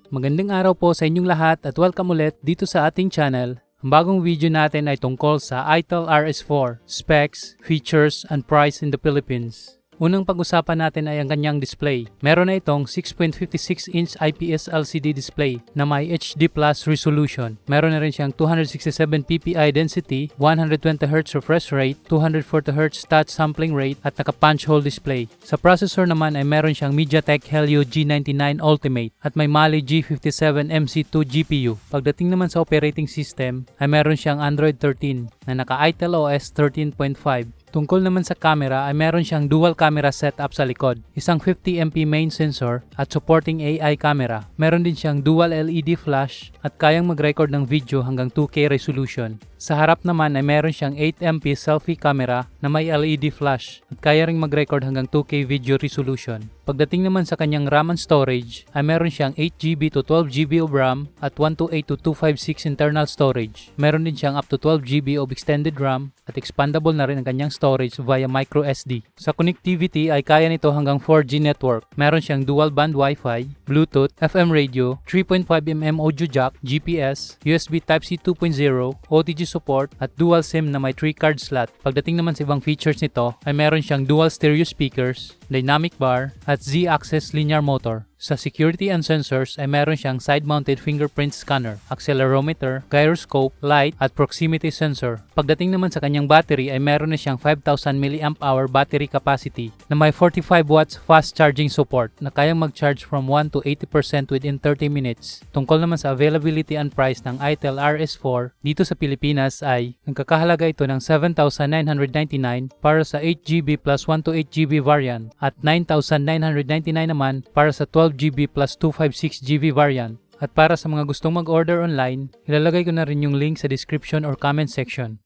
Magandang araw po sa inyong lahat at welcome ulit dito sa ating channel. Ang bagong video natin ay tungkol sa ITEL RS4, specs, features, and price in the Philippines. Unang pag-usapan natin ay ang kanyang display. Meron na itong 6.56-inch IPS LCD display na may HD Plus resolution. Meron na rin siyang 267 ppi density, 120Hz refresh rate, 240Hz touch sampling rate at naka-punch hole display. Sa processor naman ay meron siyang MediaTek Helio G99 Ultimate at may Mali G57 MC2 GPU. Pagdating naman sa operating system ay meron siyang Android 13 na naka-ITEL OS 13.5. Tungkol naman sa camera ay meron siyang dual camera setup sa likod, isang 50MP main sensor at supporting AI camera. Meron din siyang dual LED flash at kayang mag-record ng video hanggang 2K resolution. Sa harap naman ay meron siyang 8MP selfie camera na may LED flash at kaya ring mag-record hanggang 2K video resolution. Pagdating naman sa kanyang RAM and storage ay meron siyang 8GB to 12GB of RAM at 128 to 256 internal storage. Meron din siyang up to 12GB of extended RAM at expandable na rin ang kanyang storage via micro SD. Sa connectivity ay kaya nito hanggang 4G network. Meron siyang dual band Wi-Fi, Bluetooth, FM radio, 3.5mm audio jack, GPS, USB Type-C 2.0, OTG support at dual SIM na may 3 card slot. Pagdating naman sa ibang features nito ay meron siyang dual stereo speakers, dynamic bar at Z-axis linear motor. Sa security and sensors ay meron siyang side-mounted fingerprint scanner, accelerometer, gyroscope, light at proximity sensor. Pagdating naman sa kanyang battery ay meron na siyang 5,000 mAh battery capacity na may 45 watts fast charging support na kayang mag-charge from 1 to 80% within 30 minutes. Tungkol naman sa availability and price ng ITEL RS4 dito sa Pilipinas ay nagkakahalaga ito ng 7,999 para sa 8GB plus 128GB variant at 9,999 naman para sa 12GB plus 256GB variant. At para sa mga gustong mag-order online, ilalagay ko na rin yung link sa description or comment section.